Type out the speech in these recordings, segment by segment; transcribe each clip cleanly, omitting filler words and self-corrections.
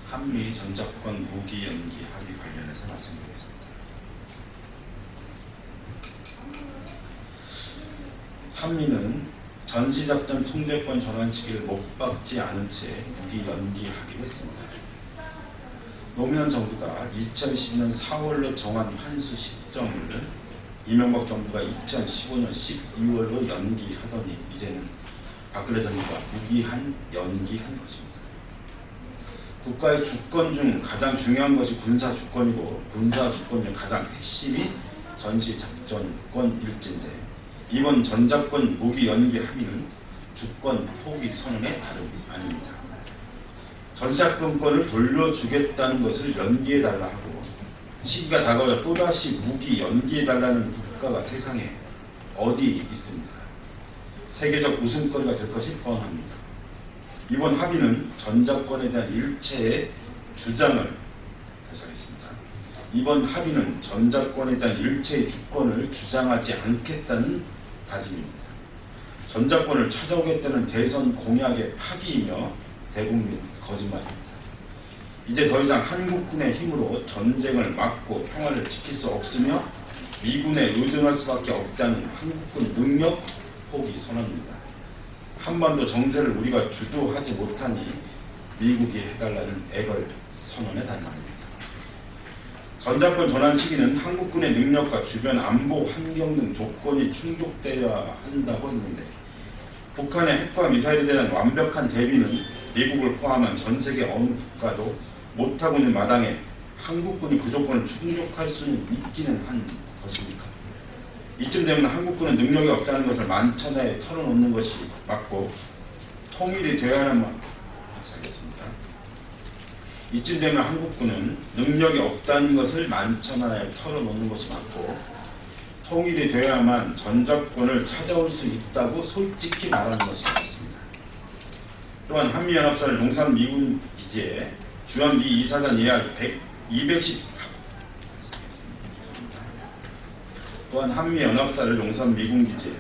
한미 전작권 무기 연기 합의 관련해서 말씀드리겠습니다. 한미는 전시작전 통제권 전환 시기를 못 박지 않은 채 무기 연기하기로 했습니다. 노무현 정부가 2012년 4월로 정한 환수 시점을 이명박 정부가 2015년 12월로 연기하더니 이제는 박근혜 정부가 무기한 연기한 것입니다. 국가의 주권 중 가장 중요한 것이 군사 주권이고 군사 주권 중 가장 핵심이 전시작전권일지인데 이번 전작권 무기 연기 합의는 주권 포기 선언의 다름이 아닙니다. 전시작전권을 돌려주겠다는 것을 연기해달라 하고 시기가 다가오자 또다시 무기 연기해달라는 국가가 세상에 어디 있습니까? 세계적 웃음거리가 될 것이 뻔합니다. 이번 합의는 전작권에 대한 일체의 주장을 다시 하겠습니다. 이번 합의는 전작권에 대한 일체의 주권을 주장하지 않겠다는 다짐입니다. 전작권을 찾아오겠다는 대선 공약의 파기이며 대국민 거짓말입니다. 이제 더 이상 한국군의 힘으로 전쟁을 막고 평화를 지킬 수 없으며 미군에 의존할 수밖에 없다는 한국군 능력 포기 선언입니다. 한반도 정세를 우리가 주도하지 못하니 미국이 해달라는 애걸 선언에 달합니다. 전작권 전환 시기는 한국군의 능력과 주변 안보 환경 등 조건이 충족되어야 한다고 했는데 북한의 핵과 미사일에 대한 완벽한 대비는 미국을 포함한 전 세계 어느 국가도 못하고 있는 마당에 한국군이 그 조건을 충족할 수는 있기는 한 것입니까? 이쯤 되면 한국군은 능력이 없다는 것을 만천하에 털어놓는 것이 맞고 통일이 되어야만 하겠습니다. 이쯤 되면 한국군은 능력이 없다는 것을 만천하에 털어놓는 것이 맞고 통일이 되어야만 전작권을 찾아올 수 있다고 솔직히 말하는 것이 맞습니다. 또한 한미연합사를 용산 미군 기지에 주한미 2사단 예하 210 또한 한미연합사를 용산 미군 기지에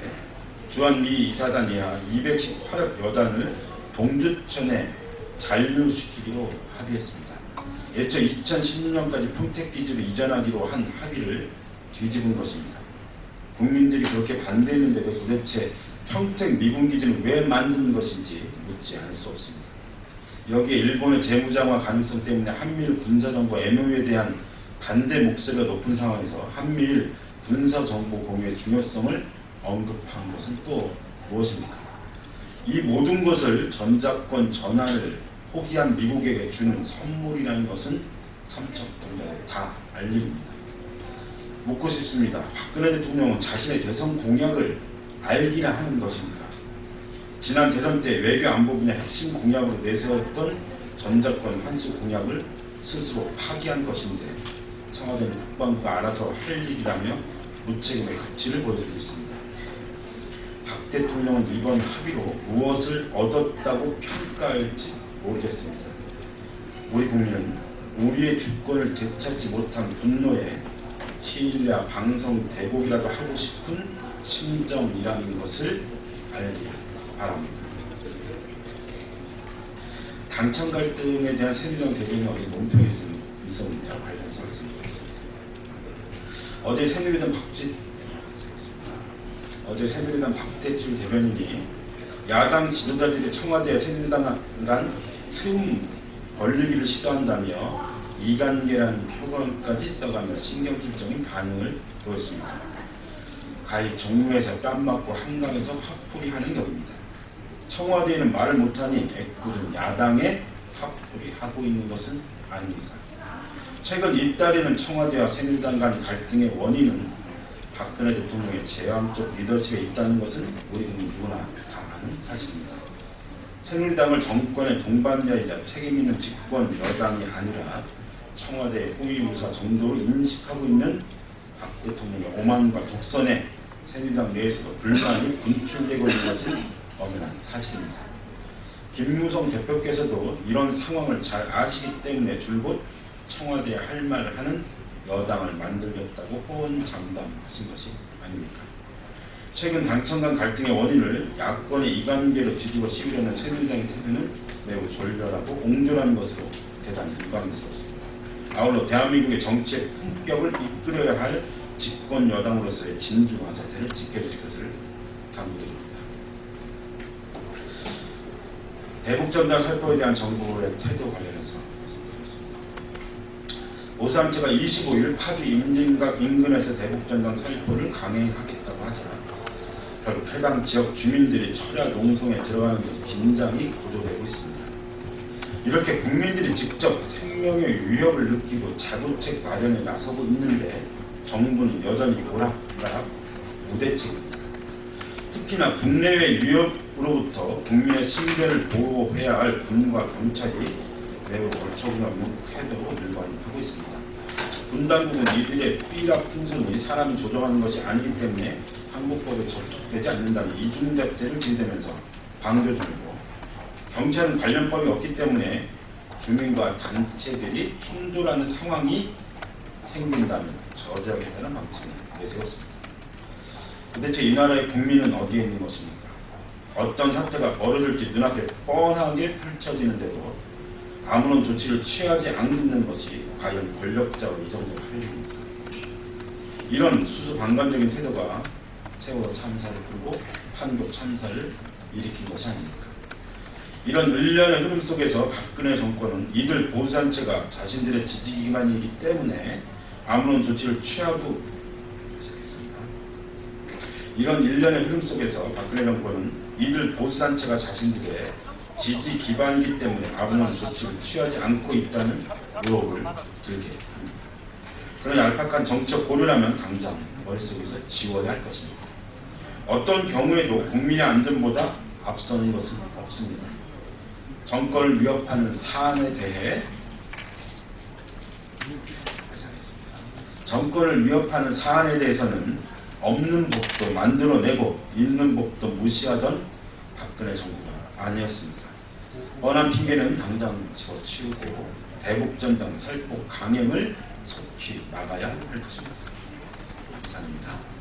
주한미 2사단 예하 218여 여단을 동주천에 잔류시키기로 합의했습니다. 애초 2016년까지 평택기지로 이전하기로 한 합의를 뒤집은 것입니다. 국민들이 그렇게 반대했는데도 도대체 평택 미군기지는 왜 만든 것인지 묻지 않을 수 없습니다. 여기에 일본의 재무장화 가능성 때문에 한미일 군사정보 MOU에 대한 반대 목소리가 높은 상황에서 한미일 군사정보 공유의 중요성을 언급한 것은 또 무엇입니까? 이 모든 것을 전작권 전환을 포기한 미국에게 주는 선물이라는 것은 삼척동자에 다 알립니다. 묻고 싶습니다. 박근혜 대통령은 자신의 대선 공약을 알기나 하는 것입니까? 지난 대선 때 외교안보 분야 핵심 공약으로 내세웠던 전작권 환수 공약을 스스로 파기한 것인데 청와대는 국방부가 알아서 할 일이라며 무책임의 가치를 보여주고 있습니다. 박 대통령은 이번 합의로 무엇을 얻었다고 평가할지 모르겠습니다. 우리 국민은 우리의 주권을 되찾지 못한 분노에 시일야 방송 대곡이라도 하고 싶은 심정이라는 것을 알기 바랍니다. 당청 갈등에 대한 새누리당 대변인이 어제 논평이 있었는데 관련해서 말씀드리겠습니다. 어제 새누리당 박대출 대변인이 야당 지도자들이 청와대와 새누리당 간 틈 벌리기를 시도한다며 이간계라는 표현까지 써가며 신경질적인 반응을 보였습니다. 가히 정무에서 뺨 맞고 한강에서 화풀이 하는 격입니다. 청와대에는 말을 못하니 애꿎은 야당에 화풀이 하고 있는 것은 아닙니까? 최근 잇따르는 청와대와 새누리당 간 갈등의 원인은 박근혜 대통령의 제왕적 리더십에 있다는 것은 우리는 누구나 다 아는 사실입니다. 새누리당을 정권의 동반자이자 책임있는 집권 여당이 아니라 청와대의 호위무사 정도로 인식하고 있는 박 대통령의 오만과 독선에 새누리당 내에서도 불만이 분출되고 있는 것은 엄연한 사실입니다. 김무성 대표께서도 이런 상황을 잘 아시기 때문에 줄곧 청와대에 할 말을 하는 여당을 만들겠다고 호언장담하신 것이 아닙니까? 최근 당청 간 갈등의 원인을 야권의 이관계로 뒤집어 씌우려는 새누리당의 태도는 매우 졸렬하고 옹졸한 것으로 대단히 유감스럽습니다. 아울러 대한민국의 정치의 품격을 이끌어야 할 집권 여당으로서의 진중한 자세를 지켜주실 것을 당부드립니다. 대북전단 살포에 대한 정부의 태도 관련해서 말씀드리겠습니다. 보수단체가 25일 파주 임진각 인근에서 대북전단 살포를 강행하겠다고 하자 결국 해당 지역 주민들이 철야 농성에 들어가는 등 긴장이 고조되고 있습니다. 이렇게 국민들이 직접 생명의 위협을 느끼고 자구책 마련에 나서고 있는데 정부는 여전히 오락가락 무대책입니다. 특히나 국내외 위협으로부터 국민의 신변을 보호해야 할 군과 경찰이 매우 어처구니없는 태도로 일관하고 있습니다. 군 당국은 이들의 삐락 풍선이 사람이 조종하는 것이 아니기 때문에 한국법에 적용되지 않는다는 이중잣대를 들이대면서 방조 중이고, 경찰은 관련법이 없기 때문에 주민과 단체들이 충돌하는 상황이 생긴다면 저지하겠다는 방침을 내세웠습니다. 도대체 이 나라의 국민은 어디에 있는 것입니까? 어떤 사태가 벌어질지 눈앞에 뻔하게 펼쳐지는데도 아무런 조치를 취하지 않는 것이 과연 권력자와 이 정도로 할 일입니까? 이런 수수방관적인 태도가 세월호 참사를 풀고 판교 참사를 일으킨 것이 아닙니까? 이런 일련의 흐름 속에서 박근혜 정권은 이들 보수단체가 자신들의 지지기관이기 때문에 아무런 조치를 취하고 이런 일련의 흐름 속에서 박근혜 정권은 이들 보수단체가 자신들의 지지 기반이기 때문에 아무런 조치를 취하지 않고 있다는 의혹을 들게 합니다. 그런 얄팍한 정치적 고려라면 당장 머릿속에서 지워야 할 것입니다. 어떤 경우에도 국민의 안전보다 앞서는 것은 없습니다. 정권을 위협하는 사안에 대해 정권을 위협하는 사안에 대해서는 없는 법도 만들어내고 있는 법도 무시하던 박근혜 정부가 아니었습니까? 뻔한 핑계는 당장 치우고 대북전단 살포 강행을 속히 막아야 할 것입니다. 이상입니다.